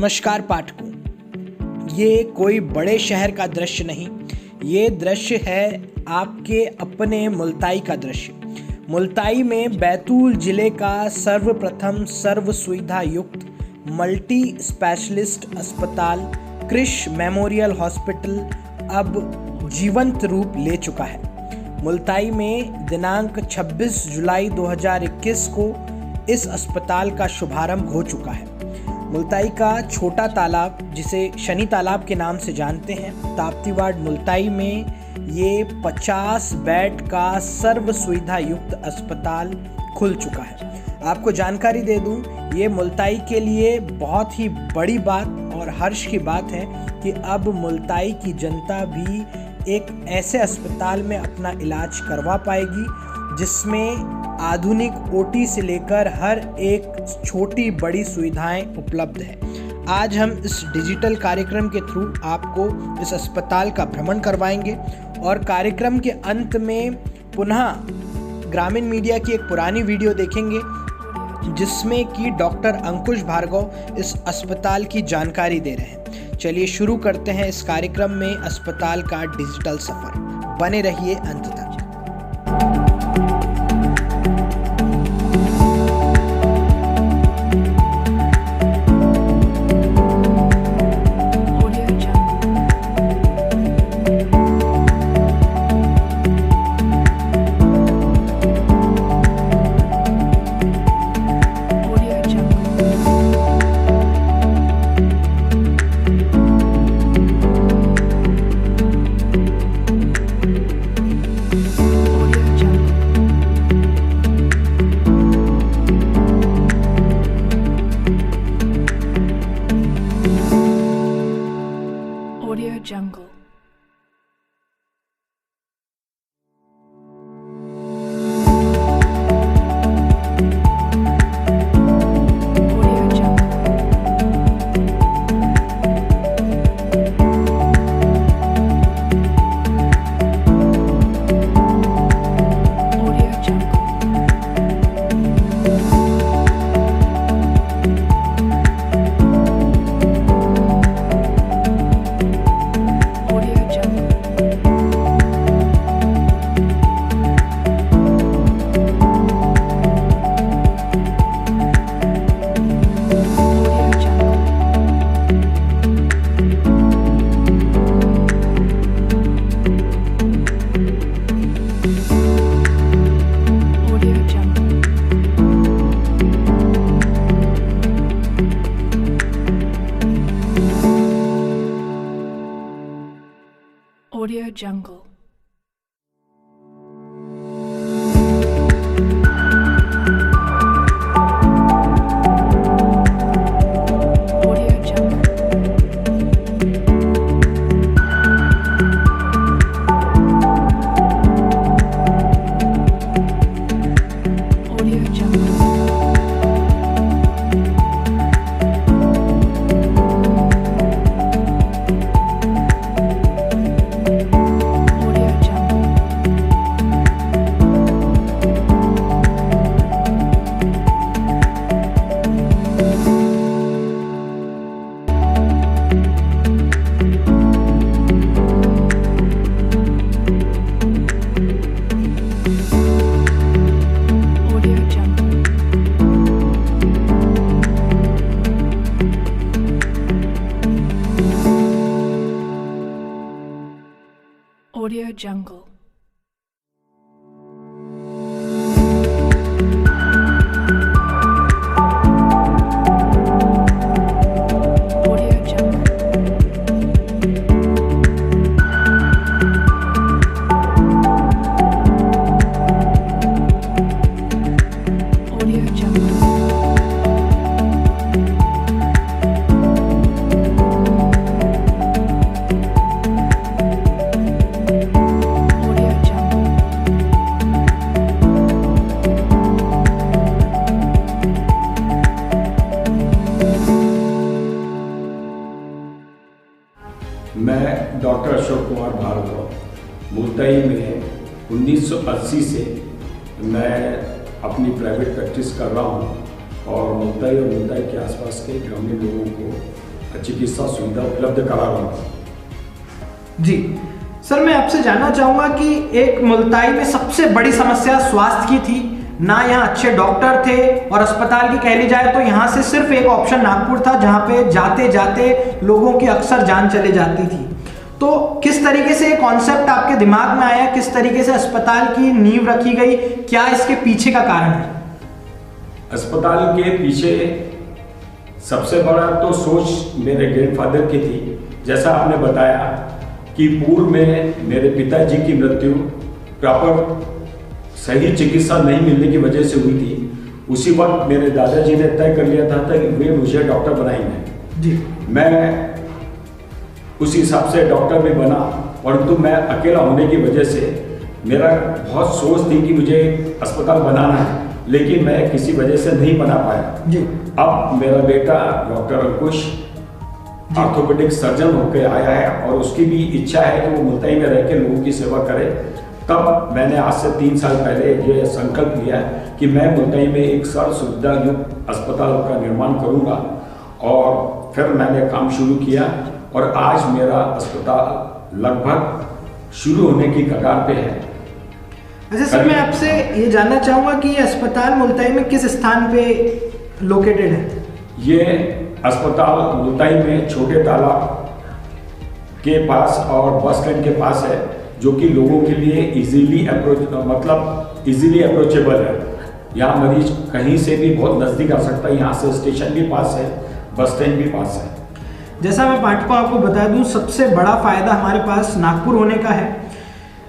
नमस्कार पाठकों, ये कोई बड़े शहर का दृश्य नहीं, ये दृश्य है आपके अपने मुल्ताई का दृश्य। मुल्ताई में बैतूल जिले का सर्वप्रथम सर्व सुविधा युक्त मल्टी स्पेशलिस्ट अस्पताल क्रिश मेमोरियल हॉस्पिटल अब जीवंत रूप ले चुका है। मुल्ताई में दिनांक 26 जुलाई 2021 को इस अस्पताल का शुभारंभ हो चुका है। मुल्ताई का छोटा तालाब, जिसे शनि तालाब के नाम से जानते हैं, ताप्ती वार्ड मुल्ताई में ये 50 बेड का सर्व सुविधा युक्त अस्पताल खुल चुका है। आपको जानकारी दे दूं, ये मुल्ताई के लिए बहुत ही बड़ी बात और हर्ष की बात है कि अब मुल्ताई की जनता भी एक ऐसे अस्पताल में अपना इलाज करवा पाएगी जिसमें आधुनिक ओटी से लेकर हर एक छोटी बड़ी सुविधाएं उपलब्ध है। आज हम इस डिजिटल कार्यक्रम के थ्रू आपको इस अस्पताल का भ्रमण करवाएंगे और कार्यक्रम के अंत में पुनः ग्रामीण मीडिया की एक पुरानी वीडियो देखेंगे जिसमें कि डॉक्टर अंकुश भार्गव इस अस्पताल की जानकारी दे रहे हैं। चलिए शुरू करते हैं इस कार्यक्रम में अस्पताल का डिजिटल सफर। बने रहिए अंत तक। Audio Jungle. Audio Jungle. Audio Jungle. मैं डॉक्टर अशोक कुमार भार्गव मुल्ताई में 1980 से मैं अपनी प्राइवेट प्रैक्टिस कर रहा हूँ और मुल्ताई और मुल्ताई के आसपास के ग्रामीण लोगों को चिकित्सा सुविधा उपलब्ध करा रहा हूँ। जी सर, मैं आपसे जानना चाहूँगा कि एक मुल्ताई में सबसे बड़ी समस्या स्वास्थ्य की थी, ना यहाँ अच्छे डॉक्टर थे, और अस्पताल की कह ली जाए तो यहाँ से सिर्फ एक ऑप्शन नागपुर था जहाँ पे जाते जाते लोगों की अक्सर जान चले जाती थी। तो किस तरीके से ये कॉन्सेप्ट आपके दिमाग में आया, किस तरीके से अस्पताल की नींव रखी गई, क्या इसके पीछे का कारण है? अस्पताल के पीछे सबसे बड़ा तो सोच मेरे ग्रैंडफादर की थी। जैसा आपने बताया कि पूर्व में मेरे पिताजी की मृत्यु प्रॉपर सही चिकित्सा नहीं मिलने की वजह से हुई थी। उसी वक्त मेरे दादाजी ने तय कर लिया था कि वे मुझे डॉक्टर बनाएंगे जी। मैं उस हिसाब से डॉक्टर भी बना, परंतु मैं अकेला होने की वजह से मेरा बहुत सोच थी कि मुझे अस्पताल बनाना है, लेकिन मैं किसी वजह से नहीं बना पाया जी। अब मेरा बेटा डॉक्टर अंकुश ऑर्थोपेडिक सर्जन होकर आया है और उसकी भी इच्छा है कि वो मुल्ताई में रह के लोगों की सेवा करे। तब मैंने आज से 3 साल पहले ये संकल्प लिया कि मैं मुल्ताई में एक सर्व सुविधा युक्त अस्पताल का निर्माण करूंगा, और फिर मैंने काम शुरू किया और आज मेरा अस्पताल लगभग शुरू होने की कगार पे है। अच्छा सर, मैं आपसे ये जानना चाहूँगा कि ये अस्पताल मुल्ताई में किस स्थान पे लोकेटेड है? ये अस्पताल मुल्ताई में छोटे तालाब के पास और बस स्टैंड के पास है, जो कि लोगों के लिए इजीली अप्रोचेबल है। यहाँ मरीज कहीं से भी बहुत नज़दीक आ सकता है। यहाँ से स्टेशन भी पास है, बस स्टैंड भी पास है। जैसा मैं पाठकों आपको बता दूं, सबसे बड़ा फ़ायदा हमारे पास नागपुर होने का है,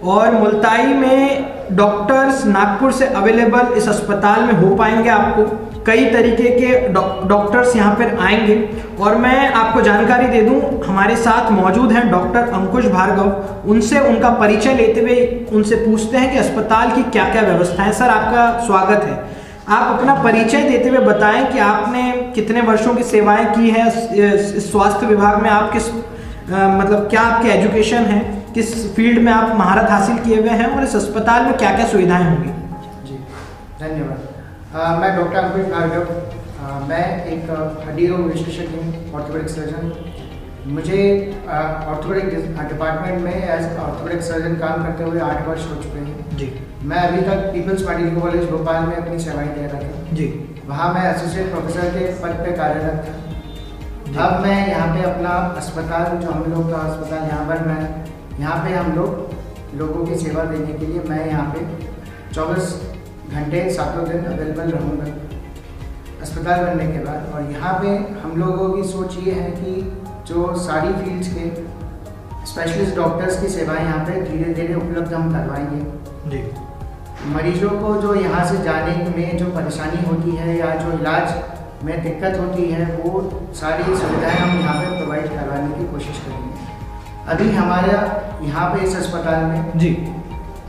और मुल्ताई में डॉक्टर्स नागपुर से अवेलेबल इस अस्पताल में हो पाएंगे। आपको कई तरीके के डॉक्टर्स यहाँ पर आएंगे, और मैं आपको जानकारी दे दूं, हमारे साथ मौजूद हैं डॉक्टर अंकुश भार्गव। उनसे उनका परिचय लेते हुए उनसे पूछते हैं कि अस्पताल की क्या क्या व्यवस्थाएं। सर, आपका स्वागत है। आप अपना परिचय देते हुए बताएं कि आपने कितने वर्षों की सेवाएं की है इस स्वास्थ्य विभाग में, आप किस मतलब क्या आपकी एजुकेशन है, किस फील्ड में आप महारत हासिल किए हुए हैं, और इस अस्पताल में क्या क्या सुविधाएं होंगी? जी धन्यवाद। मैं डॉक्टर अंकुश भार्गव, मैं एक हड्डी रोग विशेषज्ञ हूँ, ऑर्थोपेडिक सर्जन। मुझे ऑर्थोपेडिक डिपार्टमेंट में एज ऑर्थोपेडिक सर्जन काम करते हुए 8 वर्ष हो चुके हैं जी। मैं अभी तक पीपल्स मेडिकल कॉलेज भोपाल में अपनी सेवाएं दे रहा था जी। वहाँ मैं एसोसिएट प्रोफेसर के पद पे कार्यरत था। अब मैं यहाँ पे अपना अस्पताल, जो हम लोग का अस्पताल यहाँ पर, मैं यहाँ पे हम लोगों की सेवा देने के लिए मैं यहाँ पे 24 घंटे 7 दिन अवेलेबल रहूँगा अस्पताल बनने के बाद। और यहाँ पे हम लोगों की सोच ये है कि जो सारी फील्ड्स के स्पेशलिस्ट डॉक्टर्स की सेवाएं यहाँ पे धीरे धीरे उपलब्ध हम करवाएंगे जी। मरीजों को जो यहाँ से जाने में जो परेशानी होती है या जो इलाज में दिक्कत होती है, वो सारी सुविधाएं हम यहाँ पे प्रोवाइड करवाने की कोशिश करेंगे। अभी हमारा यहाँ पे इस अस्पताल में जी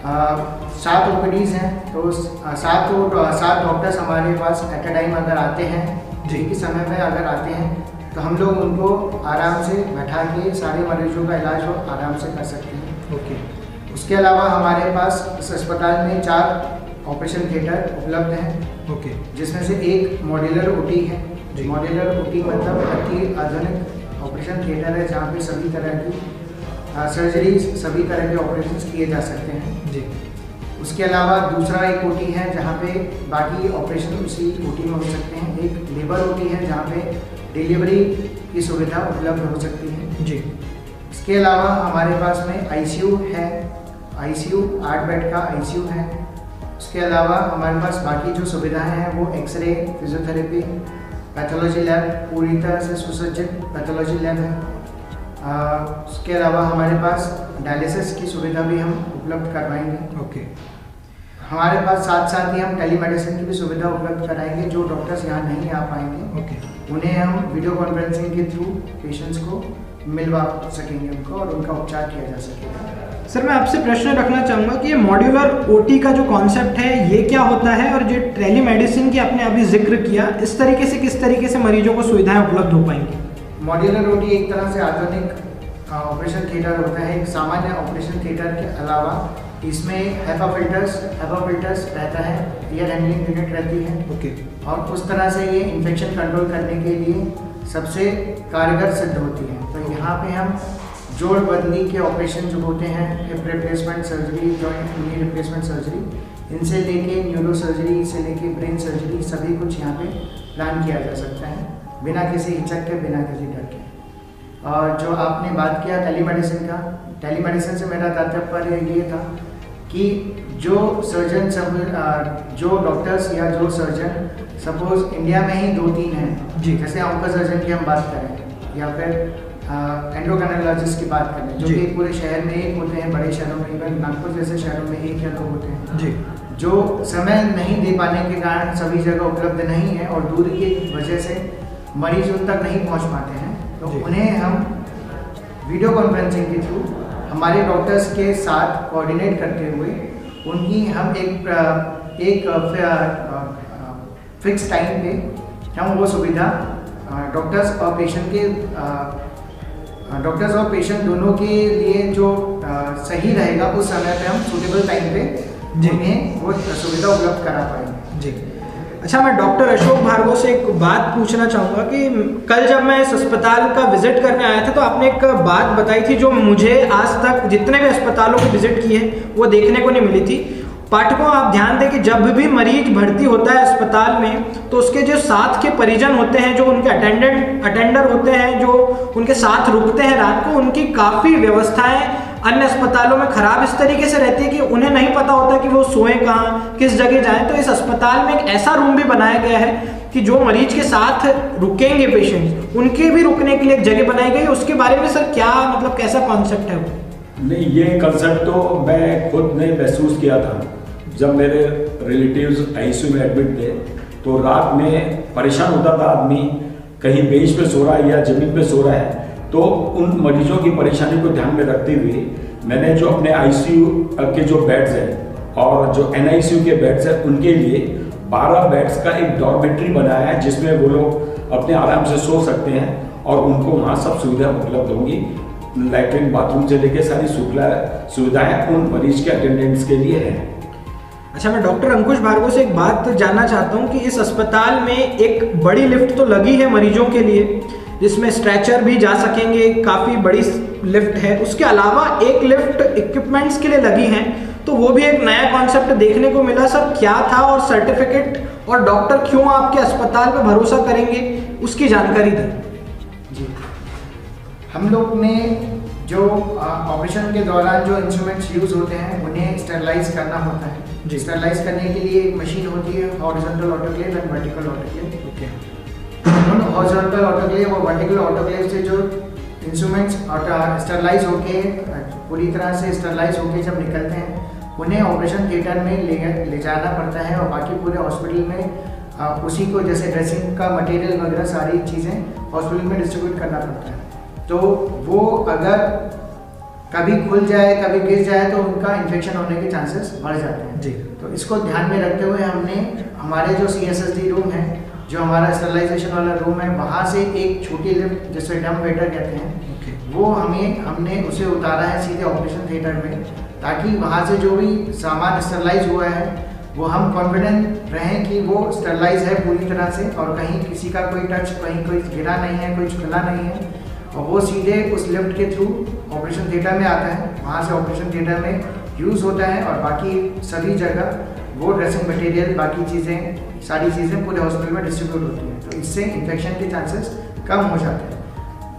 7 OPDs हैं, तो 7 डॉक्टर्स हमारे पास एट अ टाइम अगर आते हैं, एक ही समय में अगर आते हैं, तो हम लोग उनको आराम से बैठा के सारे मरीजों का इलाज वो आराम से कर सकते हैं। ओके। उसके अलावा हमारे पास इस अस्पताल में 4 ऑपरेशन थिएटर उपलब्ध हैं। ओके। जिसमें से एक मॉड्यूलर OT है। मॉड्यूलर OT मतलब अति आधुनिक ऑपरेशन थिएटर है, जहाँ पे सभी तरह की सर्जरीज, सभी तरह के ऑपरेशंस किए जा सकते हैं जी। उसके अलावा दूसरा एक OT है जहाँ पे बाकी ऑपरेशन उसी OT में हो सकते हैं। एक लेबर OT है जहाँ पे डिलीवरी की सुविधा उपलब्ध हो सकती है जी। इसके अलावा हमारे पास में ICU है, ICU 8 बेड का ICU है। उसके अलावा हमारे पास बाकी जो सुविधाएं हैं वो एक्सरे, फिजियोथेरेपी, पैथोलॉजी लैब, पूरी तरह से सुसज्जित पैथोलॉजी लैब है। उसके अलावा हमारे पास डायलिसिस की सुविधा भी हम उपलब्ध करवाएंगे। ओके। हमारे पास साथ ही हम टेलीमेडिसिन की भी सुविधा उपलब्ध कराएंगे। जो डॉक्टर्स यहाँ नहीं आ पाएंगे उन्हें हम वीडियो कॉन्फ्रेंसिंग के थ्रू पेशेंट्स को मिलवा सकेंगे उनको, और उनका उपचार किया जा सकेगा। सर, मैं आपसे प्रश्न रखना चाहूँगा कि ये मॉड्यूलर OT का जो कॉन्सेप्ट है ये क्या होता है, और जो टेलीमेडिसिन की आपने अभी जिक्र किया, इस तरीके से किस तरीके से मरीजों को सुविधाएं उपलब्ध हो पाएंगी? मॉड्यूलर OT एक तरह से आधुनिक ऑपरेशन थिएटर होता है। एक सामान्य ऑपरेशन थिएटर के अलावा इसमें HEPA फिल्टर्स रहता है, एयर हैंडलिंग यूनिट रहती है। ओके। और उस तरह से ये इन्फेक्शन कंट्रोल करने के लिए सबसे कारगर सिद्ध होती है। तो यहाँ पे हम जोड़ बदली के ऑपरेशन जो होते हैं, hip replacement surgery, joint knee replacement surgery, इनसे लेके न्यूरो सर्जरी से लेके ब्रेन सर्जरी, सभी कुछ यहाँ पे प्लान किया जा सकता है बिना किसी हिचक के, बिना किसी डर के। और जो आपने बात किया टेलीमेडिसिन का, टेलीमेडिसिन से मेरा तात्पर्य ये था कि जो सर्जन सब जो डॉक्टर्स या जो सर्जन सपोज इंडिया में ही 2-3 हैं जी, जैसे ऑन्को सर्जन की हम बात करें या फिर एंडोक्राइनोलॉजिस्ट की बात करें, जो कि पूरे शहर में एक होते हैं, बड़े शहरों में, इवन नागपुर जैसे शहरों में एक या 2 होते हैं जी, जो समय नहीं दे पाने के कारण सभी जगह उपलब्ध नहीं है और दूर की वजह से मरीज उन तक नहीं पहुंच पाते हैं। तो उन्हें हम वीडियो कॉन्फ्रेंसिंग के थ्रू हमारे डॉक्टर्स के साथ कोऑर्डिनेट करते हुए उनकी हम एक फिक्स टाइम पे हम वो सुविधा डॉक्टर्स और पेशेंट दोनों के लिए जो सही रहेगा उस समय पे हम सूटेबल टाइम पे उन्हें वो सुविधा उपलब्ध करा पाएंगे जी। अच्छा, मैं डॉक्टर अशोक भार्गव से एक बात पूछना चाहूँगा कि कल जब मैं इस अस्पताल का विजिट करने आया था तो आपने एक बात बताई थी जो मुझे आज तक जितने भी अस्पतालों को विजिट किए वो देखने को नहीं मिली थी। पाठकों, आप ध्यान दें कि जब भी मरीज भर्ती होता है अस्पताल में तो उसके जो साथ के परिजन होते हैं, जो उनके अटेंडर होते हैं, जो उनके साथ रुकते हैं रात को, उनकी काफ़ी व्यवस्थाएं अन्य अस्पतालों में खराब इस तरीके से रहती है कि उन्हें नहीं पता होता कि वो सोएं कहाँ, किस जगह जाएं। तो इस अस्पताल में एक ऐसा रूम भी बनाया गया है कि जो मरीज के साथ रुकेंगे पेशेंट, उनके भी रुकने के लिए एक जगह बनाई गई है। उसके बारे में सर क्या मतलब कैसा कॉन्सेप्ट है वो? नहीं, ये कंसेप्ट तो मैं खुद ने महसूस किया था जब मेरे रिलेटिव्स आईसीयू में एडमिट थे। तो रात में परेशान होता था आदमी, कहीं बेंच पे सो रहा है या जमीन पे सो रहा है। तो उन मरीजों की परेशानी को ध्यान में रखते हुए मैंने जो अपने आईसीयू के जो बेड्स हैं और जो एनआईसीयू के बेड्स हैं उनके लिए 12 बेड्स का एक डॉर्मेट्री बनाया है, जिसमें वो लोग अपने आराम से सो सकते हैं और उनको वहाँ सब सुविधा उपलब्ध होंगी। लैट्रिन बाथरूम से लेकर सारी सुविधाएं उन मरीज के अटेंडेंट्स के लिए है। अच्छा, मैं डॉक्टर अंकुश भार्गव से एक बात जानना चाहता हूँ कि इस अस्पताल में एक बड़ी लिफ्ट तो लगी है मरीजों के लिए, जिसमें स्ट्रेचर भी जा सकेंगे, काफ़ी बड़ी लिफ्ट है। उसके अलावा एक लिफ्ट इक्विपमेंट्स के लिए लगी हैं, तो वो भी एक नया कॉन्सेप्ट देखने को मिला। सर क्या था और सर्टिफिकेट और डॉक्टर क्यों आपके अस्पताल पे भरोसा करेंगे, उसकी जानकारी दें जी। हम लोग ने जो ऑपरेशन के दौरान जो इंस्ट्रूमेंट्स यूज होते हैं उन्हें स्टरलाइज करना होता है जी। स्टरलाइज करने के लिए एक मशीन होती है, horizontal autoclave and vertical autoclave. Okay, horizontal autoclave और वर्टिकल ऑटोक्लेव से जो इंस्ट्रूमेंट्स स्टरलाइज होके पूरी तरह से स्टरलाइज होके जब निकलते हैं उन्हें ऑपरेशन थिएटर में ले जाना पड़ता है और बाकी पूरे हॉस्पिटल में उसी को जैसे ड्रेसिंग का मटेरियल वगैरह सारी चीज़ें हॉस्पिटल में डिस्ट्रीब्यूट करना पड़ता है। तो वो अगर कभी खुल जाए, कभी गिर जाए तो उनका इन्फेक्शन होने के चांसेस बढ़ जाते हैं जी। तो इसको ध्यान में रखते हुए हमने हमारे जो CSSD रूम है, जो हमारा स्टरलाइजेशन वाला रूम है, वहाँ से एक छोटी लिफ्ट जिसे डम वेटर कहते हैं वो हमने उसे उतारा है सीधे ऑपरेशन थिएटर में, ताकि वहाँ से जो भी सामान स्टरलाइज हुआ है वो हम कॉन्फिडेंट रहें कि वो स्टरलाइज है पूरी तरह से और कहीं किसी का कोई टच, कहीं कोई गिरा नहीं है, कोई खुला नहीं है, और वो सीधे उस लिफ्ट के थ्रू ऑपरेशन थिएटर में आता है। वहाँ से ऑपरेशन थिएटर में यूज़ होता है और बाकी सभी जगह वो ड्रेसिंग मटेरियल, बाकी चीज़ें, सारी चीज़ें पूरे हॉस्पिटल में डिस्ट्रीब्यूट होती हैं। तो इससे इन्फेक्शन के चांसेस कम हो जाते हैं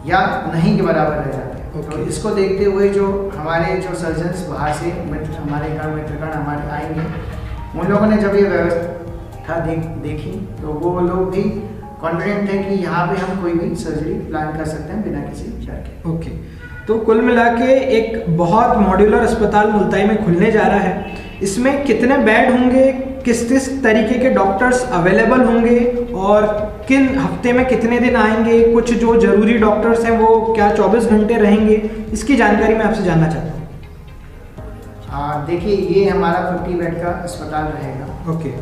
या नहीं के बराबर रह जाते हैं। तो इसको देखते हुए जो हमारे जो सर्जन्स बाहर से हमारे मित्रगण हमारे आएंगे, उन लोगों ने जब ये व्यवस्था देखी तो वो लोग भी कॉन्फिडेंट थे कि यहाँ पे हम कोई भी सर्जरी प्लान कर सकते हैं बिना किसी डर के। ओके, तो कुल मिला के एक बहुत मॉड्यूलर अस्पताल मुल्ताई में खुलने जा रहा है। इसमें कितने बेड होंगे, किस किस तरीके के डॉक्टर्स अवेलेबल होंगे और किन हफ्ते में कितने दिन आएंगे, कुछ जो जरूरी डॉक्टर्स हैं वो क्या 24 घंटे रहेंगे, इसकी जानकारी मैं आपसे जानना चाहता हूँ। देखिए, ये हमारा 50 बेड का अस्पताल रहेगा। ओके,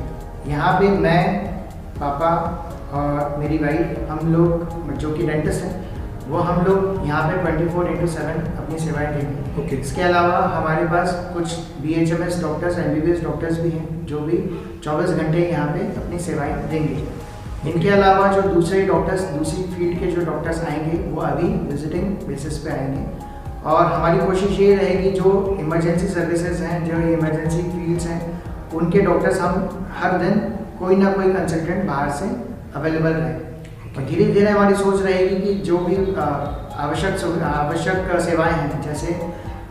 यहाँ पे मैं, पापा और मेरी वाइफ, हम लोग जो कि डेंटिस्ट हैं, वो हम लोग यहाँ पे 24/7 अपनी सेवाएं देंगे। ओके, इसके अलावा हमारे पास कुछ BHMS डॉक्टर्स, MBBS डॉक्टर्स भी हैं जो भी 24 घंटे यहाँ पे अपनी सेवाएं देंगे। इनके अलावा जो दूसरे डॉक्टर्स, दूसरी फील्ड के जो डॉक्टर्स आएंगे वो अभी विजिटिंग बेसिस पे आएंगे, और हमारी कोशिश ये रहेगी जो इमरजेंसी सर्विसेज हैं, जो इमरजेंसी फील्ड्स हैं, उनके डॉक्टर्स हम हर दिन कोई ना कोई कंसल्टेंट बाहर से अवेलेबल रहे। और धीरे धीरे हमारी सोच रहेगी कि जो भी आवश्यक सेवाएं हैं, जैसे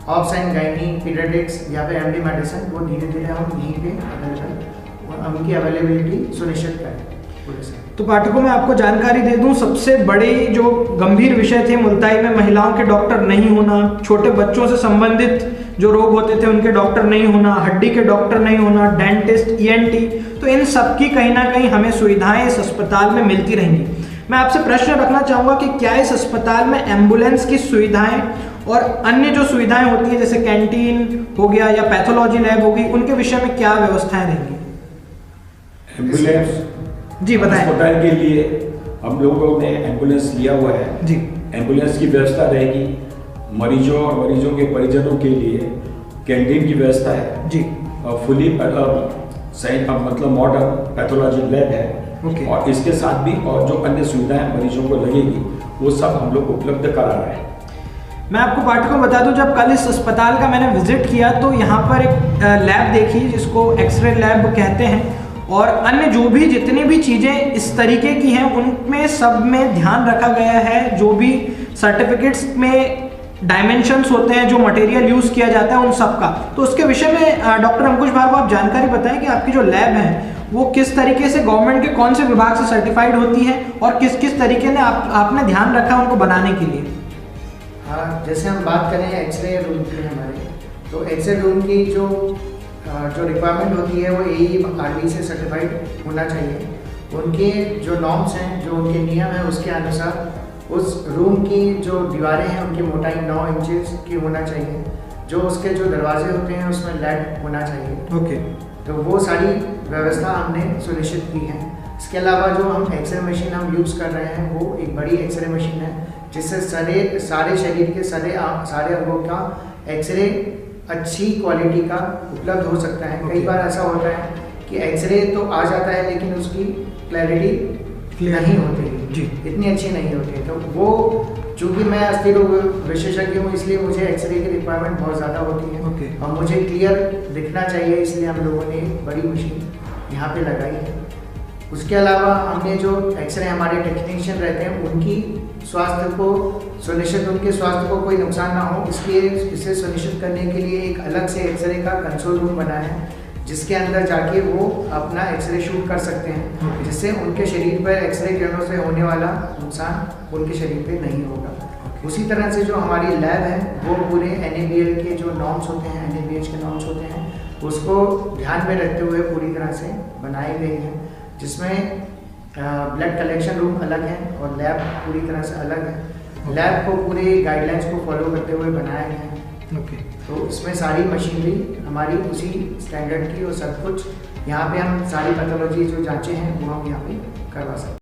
ऑब्स एंड गायनी, पीडियाट्रिक्स या फिर एमडी मेडिसिन, वो धीरे धीरे हम यहीं पे अवेलेबल, उनकी अवेलेबिलिटी सुनिश्चित करें पूरे से। तो पाठकों में आपको जानकारी दे दूं, सबसे बड़े जो गंभीर विषय थे मुल्ताई में, महिलाओं के डॉक्टर नहीं होना, छोटे बच्चों से संबंधित जो रोग होते थे उनके डॉक्टर नहीं होना, हड्डी के डॉक्टर नहीं होना, डेंटिस्ट, ईएनटी, तो इन सब की कहीं ना कहीं हमें सुविधाएं इस अस्पताल में मिलती रहेंगी। मैं आपसे प्रश्न रखना चाहूँगा कि क्या इस अस्पताल में एम्बुलेंस की सुविधाएं और अन्य जो सुविधाएं होती हैं जैसे कैंटीन हो गया या पैथोलॉजी लैब होगी, उनके विषय में क्या व्यवस्थाएं रहेंगी? एम्बुलेंस जी बताएं। अस्पताल के लिए हम लोगों ने एम्बुलेंस लिया हुआ है जी। एम्बुलेंस की व्यवस्था रहेगी, मरीजों और मरीजों के परिजनों के लिए कैंटीन की व्यवस्था है जी, और फुली सही मतलब मॉडर्न पैथोलॉजी लैब है। ओके। और इसके साथ भी और जो अन्य सुविधाएं मरीजों को लगेगी वो सब हम लोग उपलब्ध करा रहे हैं। मैं आपको पाठकों बता दूं, जब कल इस अस्पताल का मैंने विजिट किया तो यहाँ पर एक लैब देखी जिसको एक्सरे लैब कहते हैं, और अन्य जो भी जितनी भी चीज़ें इस तरीके की हैं उनमें सब में ध्यान रखा गया है। जो भी सर्टिफिकेट्स में डायमेंशंस होते हैं, जो मटेरियल यूज़ किया जाता है, उन सब का। तो उसके विषय में डॉक्टर अंकुश भार्गव आप जानकारी बताएं कि आपकी जो लैब है वो किस तरीके से गवर्नमेंट के कौन से विभाग से सर्टिफाइड होती है और किस किस तरीके ने आपने ध्यान रखा उनको बनाने के लिए? हाँ, जैसे हम बात करें एक्सरे रूम की हमारे, तो एक्सरे रूम की जो रिक्वायरमेंट होती है वो AERB से सर्टिफाइड होना चाहिए। उनके जो नॉर्म्स हैं, जो उनके नियम हैं, उसके अनुसार उस रूम की जो दीवारें हैं उनकी मोटाई 9 इंचेस की होना चाहिए। जो उसके जो दरवाजे होते हैं उसमें लेड होना चाहिए। ओके। तो वो सारी व्यवस्था हमने सुनिश्चित की है। इसके अलावा जो हम एक्सरे मशीन हम यूज़ कर रहे हैं वो एक बड़ी एक्सरे मशीन है जिससे सारे शरीर के सारे अंगों का एक्सरे अच्छी क्वालिटी का उपलब्ध हो सकता है। कई बार ऐसा होता है कि एक्सरे तो आ जाता है लेकिन उसकी क्लैरिटी नहीं होती जी, इतनी अच्छी नहीं होती। तो वो चूँकि मैं अस्थि रोग विशेषज्ञ हूँ इसलिए मुझे एक्सरे की रिक्वायरमेंट बहुत ज़्यादा होती है। ओके। और मुझे क्लियर दिखना चाहिए, इसलिए हम लोगों ने एक बड़ी मशीन यहाँ पे लगाई है। उसके अलावा हमने जो एक्सरे हमारे टेक्नीशियन रहते हैं उनकी स्वास्थ्य को सुनिश्चित, उनके स्वास्थ्य को कोई नुकसान ना हो, इसलिए इसे सुनिश्चित करने के लिए एक अलग से एक्सरे का कंसोल रूम बनाया है जिसके अंदर जाके वो अपना एक्सरे शूट कर सकते हैं, जिससे उनके शरीर पर एक्सरे किरणों से होने वाला नुकसान उनके शरीर पे नहीं होगा। उसी तरह से जो हमारी लैब है वो पूरे NABL के जो नॉर्म्स होते हैं, NABH के नॉर्म्स होते हैं, उसको ध्यान में रखते हुए पूरी तरह से बनाई गई है, जिसमें ब्लड कलेक्शन रूम अलग है और लैब पूरी तरह से अलग है। लैब को पूरे गाइडलाइंस को फॉलो करते हुए बनाया गया है। ओके। तो इसमें सारी मशीनरी हमारी उसी स्टैंडर्ड की और सब कुछ यहाँ पे हम सारी पैथोलॉजी जो जांचें हैं वो हम यहाँ पे करवा सकते हैं।